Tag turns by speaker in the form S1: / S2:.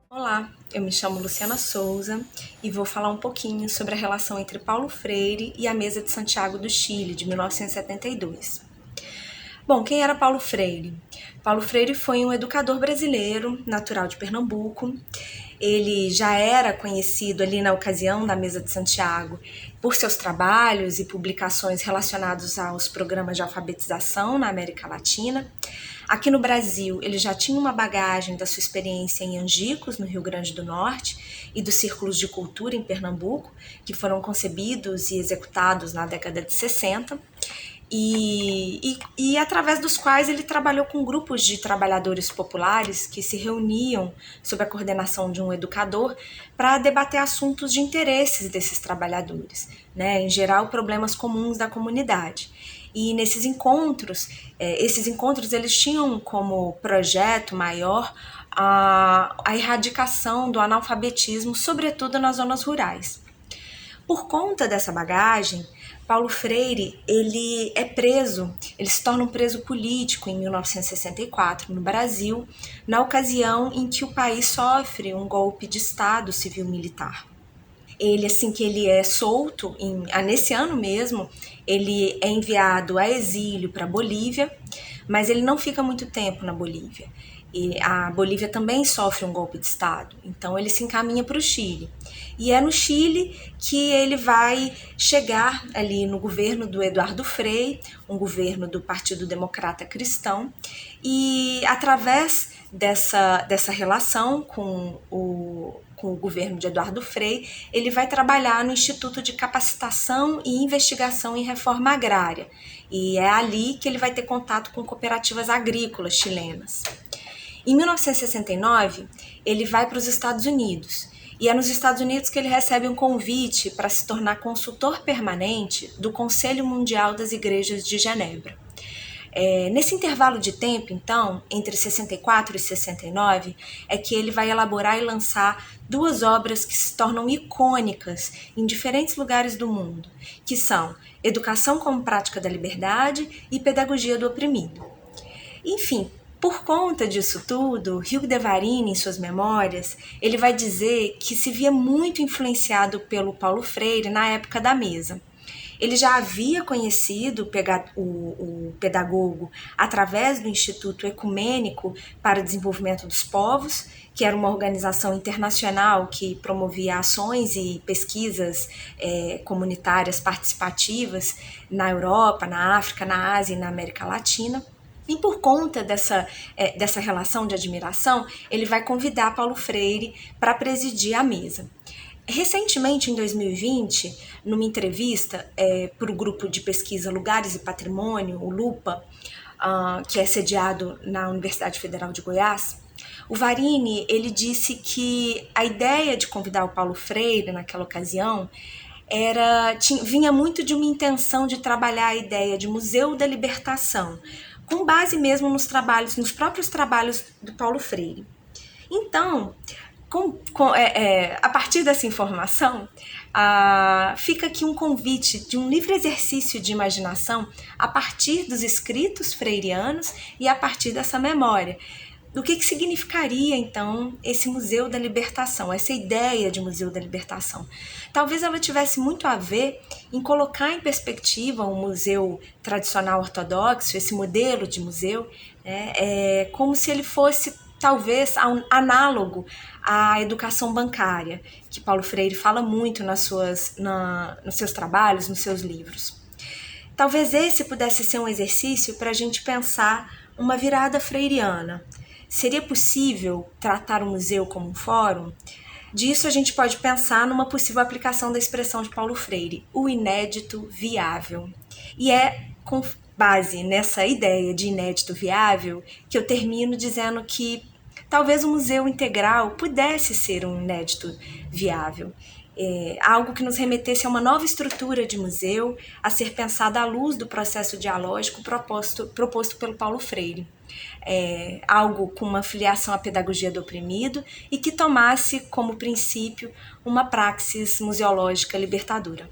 S1: Olá, eu me chamo Luciana Souza e vou falar um pouquinho sobre a relação entre Paulo Freire e a Mesa de Santiago do Chile, de 1972. Bom, quem era Paulo Freire? Paulo Freire foi um educador brasileiro, natural de Pernambuco. Ele já era conhecido ali na ocasião da Mesa de Santiago por seus trabalhos e publicações relacionados aos programas de alfabetização na América Latina. Aqui no Brasil, ele já tinha uma bagagem da sua experiência em Angicos, no Rio Grande do Norte, e dos círculos de cultura em Pernambuco, que foram concebidos e executados na década de 60. E através dos quais ele trabalhou com grupos de trabalhadores populares que se reuniam sob a coordenação de um educador para debater assuntos de interesses desses trabalhadores, né? Em geral, problemas comuns da comunidade. E nesses encontros, esses encontros eles tinham como projeto maior a erradicação do analfabetismo, sobretudo nas zonas rurais. Por conta dessa bagagem, Paulo Freire ele é preso, ele se torna um preso político em 1964 no Brasil, na ocasião em que o país sofre um golpe de Estado civil-militar. Ele, assim que ele é solto, nesse ano mesmo, ele é enviado a exílio para a Bolívia, mas ele não fica muito tempo na Bolívia. E a Bolívia também sofre um golpe de Estado, então ele se encaminha para o Chile. E é no Chile que ele vai chegar ali no governo do Eduardo Frei, um governo do Partido Democrata Cristão, e através dessa relação com o governo de Eduardo Frei, ele vai trabalhar no Instituto de Capacitação e Investigação em Reforma Agrária. E é ali que ele vai ter contato com cooperativas agrícolas chilenas. Em 1969, ele vai para os Estados Unidos. E é nos Estados Unidos que ele recebe um convite para se tornar consultor permanente do Conselho Mundial das Igrejas de Genebra. Nesse intervalo de tempo, então, entre 64 e 69, é que ele vai elaborar e lançar duas obras que se tornam icônicas em diferentes lugares do mundo, que são Educação como Prática da Liberdade e Pedagogia do Oprimido. Enfim, por conta disso tudo, Hugo de Varini, em suas memórias, ele vai dizer que se via muito influenciado pelo Paulo Freire na época da Mesa. Ele já havia conhecido o pedagogo através do Instituto Ecumênico para o Desenvolvimento dos Povos, que era uma organização internacional que promovia ações e pesquisas comunitárias participativas na Europa, na África, na Ásia e na América Latina. E por conta dessa relação de admiração, ele vai convidar Paulo Freire para presidir a mesa. Recentemente, em 2020, numa entrevista para o grupo de pesquisa Lugares e Patrimônio, o LUPA, que é sediado na Universidade Federal de Goiás, o Varini ele disse que a ideia de convidar o Paulo Freire naquela ocasião vinha muito de uma intenção de trabalhar a ideia de Museu da Libertação, com base mesmo nos próprios trabalhos do Paulo Freire. Então, a partir dessa informação, fica aqui um convite de um livre exercício de imaginação a partir dos escritos freirianos e a partir dessa memória. Do que significaria, então, esse Museu da Libertação, essa ideia de Museu da Libertação? Talvez ela tivesse muito a ver em colocar em perspectiva um museu tradicional ortodoxo, esse modelo de museu, né, como se ele fosse, talvez, análogo à educação bancária, que Paulo Freire fala muito nos seus trabalhos, nos seus livros. Talvez esse pudesse ser um exercício para a gente pensar uma virada freiriana. Seria possível tratar o museu como um fórum? Disso a gente pode pensar numa possível aplicação da expressão de Paulo Freire, o inédito viável. E é com base nessa ideia de inédito viável que eu termino dizendo que talvez o museu integral pudesse ser um inédito viável. algo que nos remetesse a uma nova estrutura de museu, a ser pensada à luz do processo dialógico proposto pelo Paulo Freire. Algo com uma filiação à pedagogia do oprimido e que tomasse como princípio uma praxis museológica libertadora.